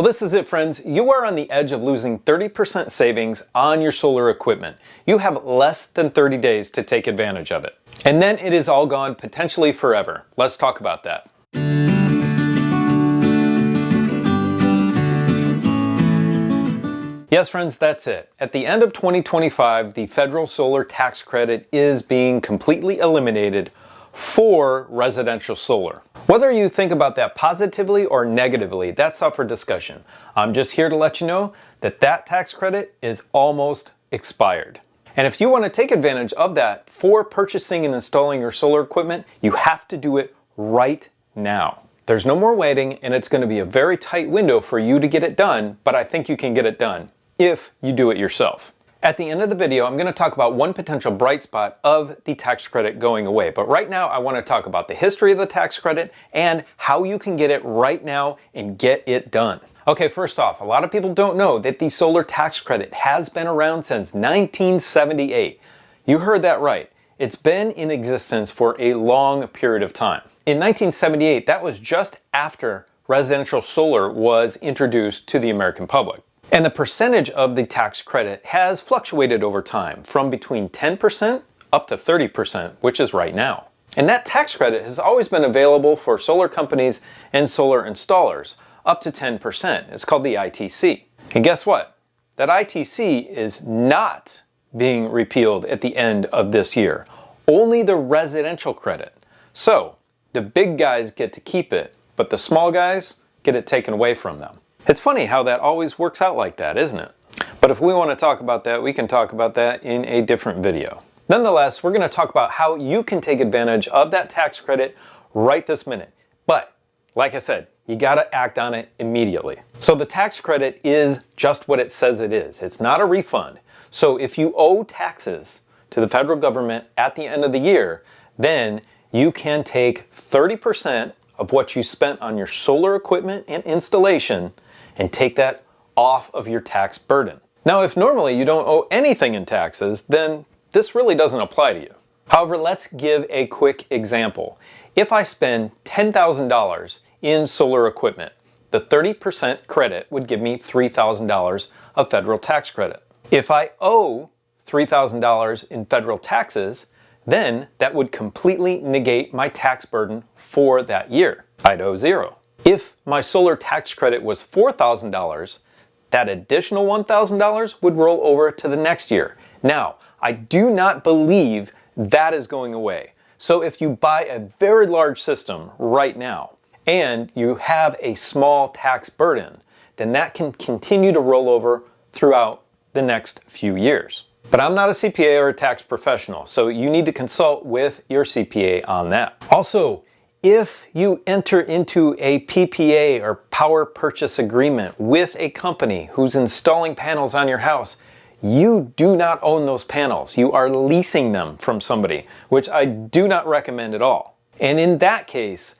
this is it, friends. You are on the edge of losing 30% savings on your solar equipment. You have less than 30 days to take advantage of it. And then it is all gone, potentially forever. Let's talk about that. Yes, friends, that's it. At the end of 2025, the federal solar tax credit is being completely eliminated for residential solar. Whether you think about that positively or negatively, that's up for discussion. I'm just here to let you know that that tax credit is almost expired. And if you want to take advantage of that for purchasing and installing your solar equipment, you have to do it right now. There's no more waiting, and it's going to be a very tight window for you to get it done, but I think you can get it done if you do it yourself. At the end of the video, I'm going to talk about one potential bright spot of the tax credit going away. But right now, I want to talk about the history of the tax credit and how you can get it right now and get it done. Okay, first off, a lot of people don't know that the solar tax credit has been around since 1978. You heard that right. It's been in existence for a long period of time. In 1978, that was just after residential solar was introduced to the American public. And the percentage of the tax credit has fluctuated over time from between 10% up to 30%, which is right now. And that tax credit has always been available for solar companies and solar installers, up to 10%. It's called the ITC. And guess what? That ITC is not being repealed at the end of this year. Only the residential credit. So the big guys get to keep it, but the small guys get it taken away from them. It's funny how that always works out like that, isn't it? But if we want to talk about that, we can talk about that in a different video. Nonetheless, we're going to talk about how you can take advantage of that tax credit right this minute. But like I said, you got to act on it immediately. So the tax credit is just what it says it is. It's not a refund. So if you owe taxes to the federal government at the end of the year, then you can take 30% of what you spent on your solar equipment and installation and take that off of your tax burden. Now, if normally you don't owe anything in taxes, then this really doesn't apply to you. However, let's give a quick example. If I spend $10,000 in solar equipment, the 30% credit would give me $3,000 of federal tax credit. If I owe $3,000 in federal taxes, then that would completely negate my tax burden for that year. I'd owe zero. If my solar tax credit was $4,000, that additional $1,000 would roll over to the next year. Now, I do not believe that is going away. So if you buy a very large system right now and you have a small tax burden, then that can continue to roll over throughout the next few years. But I'm not a CPA or a tax professional, so you need to consult with your CPA on that. Also, if you enter into a PPA or power purchase agreement with a company who's installing panels on your house, you do not own those panels. You are leasing them from somebody, which I do not recommend at all. And in that case,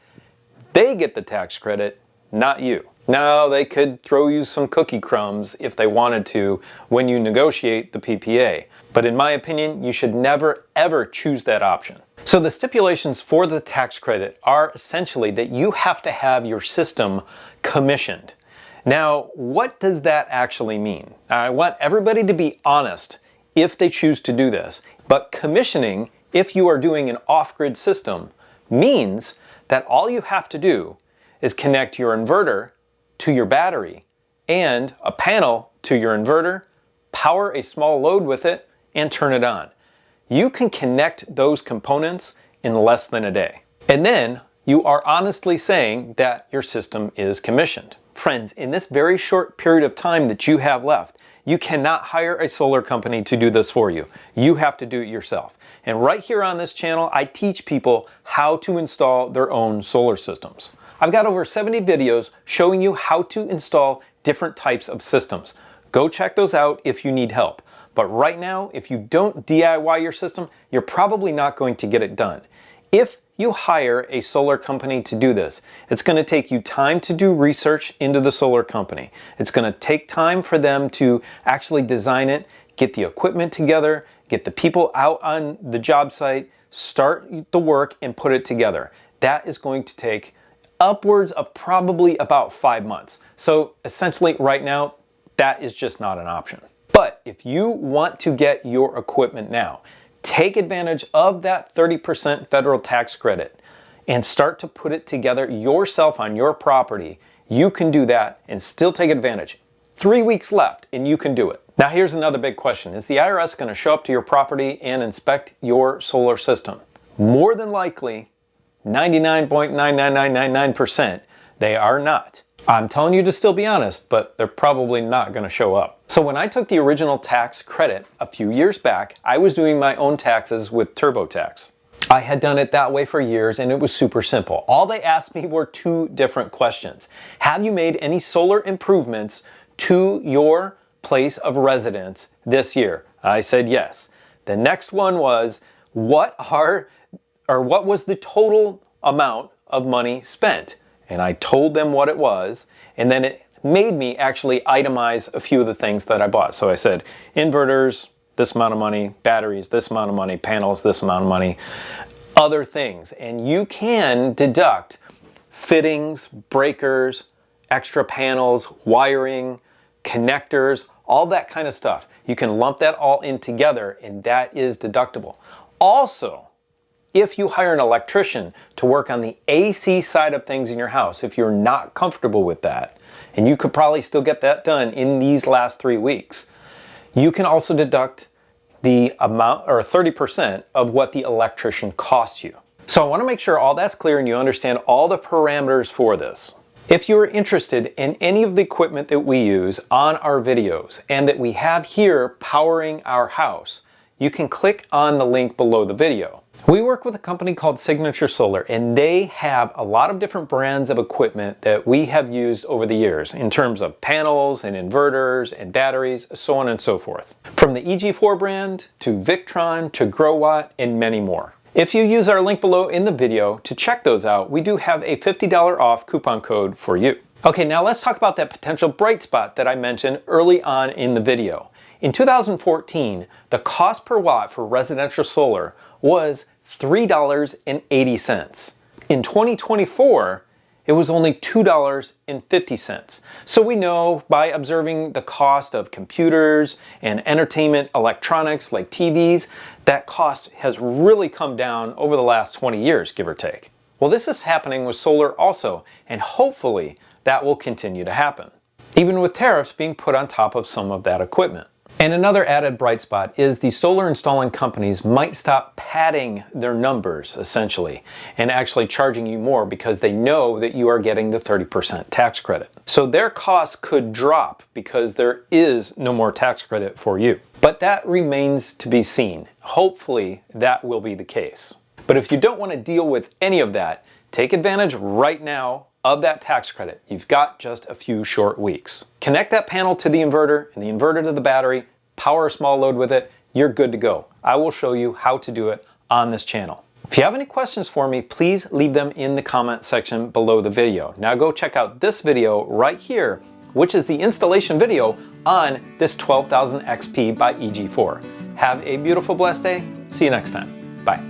they get the tax credit, not you. Now, they could throw you some cookie crumbs if they wanted to when you negotiate the PPA. But in my opinion, you should never, ever choose that option. So the stipulations for the tax credit are essentially that you have to have your system commissioned. Now, what does that actually mean? I want everybody to be honest if they choose to do this. But commissioning, if you are doing an off-grid system, means that all you have to do is connect your inverter to your battery and a panel to your inverter, power a small load with it, and turn it on. You can connect those components in less than a day. And then you are honestly saying that your system is commissioned. Friends, in this very short period of time that you have left, you cannot hire a solar company to do this for you. You have to do it yourself. And right here on this channel, I teach people how to install their own solar systems. I've got over 70 videos showing you how to install different types of systems. Go check those out if you need help. But right now, if you don't DIY your system, you're probably not going to get it done. If you hire a solar company to do this, it's going to take you time to do research into the solar company. It's going to take time for them to actually design it, get the equipment together, get the people out on the job site, start the work and put it together. That is going to take upwards of probably about 5 months. So essentially right now, that is just not an option. But if you want to get your equipment now, take advantage of that 30% federal tax credit and start to put it together yourself on your property. You can do that and still take advantage. 3 weeks left and you can do it. Now here's another big question. Is the IRS going to show up to your property and inspect your solar system? More than likely, 99.99999%, they are not. I'm telling you to still be honest, but they're probably not going to show up. So when I took the original tax credit a few years back, I was doing my own taxes with TurboTax. I had done it that way for years and it was super simple. All they asked me were 2 different questions. Have you made any solar improvements to your place of residence this year? I said yes. The next one was, what was the total amount of money spent? And I told them what it was, and then it made me actually itemize a few of the things that I bought. So I said, inverters, this amount of money, batteries, this amount of money, panels, this amount of money, other things. And you can deduct fittings, breakers, extra panels, wiring, connectors, all that kind of stuff. You can lump that all in together and that is deductible. Also, if you hire an electrician to work on the AC side of things in your house, if you're not comfortable with that, and you could probably still get that done in these last 3 weeks, you can also deduct the amount, or 30% of what the electrician costs you. So I want to make sure all that's clear and you understand all the parameters for this. If you're interested in any of the equipment that we use on our videos and that we have here powering our house, you can click on the link below the video. We work with a company called Signature Solar, and they have a lot of different brands of equipment that we have used over the years in terms of panels and inverters and batteries, so on and so forth. From the EG4 brand to Victron to GrowWatt and many more. If you use our link below in the video to check those out, we do have a $50 off coupon code for you. Okay, now let's talk about that potential bright spot that I mentioned early on in the video. In 2014, the cost per watt for residential solar was $3.80. In 2024, it was only $2.50. So we know by observing the cost of computers and entertainment electronics like TVs, that cost has really come down over the last 20 years, give or take. Well, this is happening with solar also, and hopefully that will continue to happen, even with tariffs being put on top of some of that equipment. And another added bright spot is the solar installing companies might stop padding their numbers, essentially, and actually charging you more because they know that you are getting the 30% tax credit. So their costs could drop because there is no more tax credit for you. But that remains to be seen. Hopefully that will be the case. But if you don't want to deal with any of that, take advantage right now of that tax credit. You've got just a few short weeks. Connect that panel to the inverter and the inverter to the battery, power a small load with it, you're good to go. I will show you how to do it on this channel. If you have any questions for me, please leave them in the comment section below the video. Now go check out this video right here, which is the installation video on this 12,000 XP by EG4. Have a beautiful, blessed day. See you next time. Bye.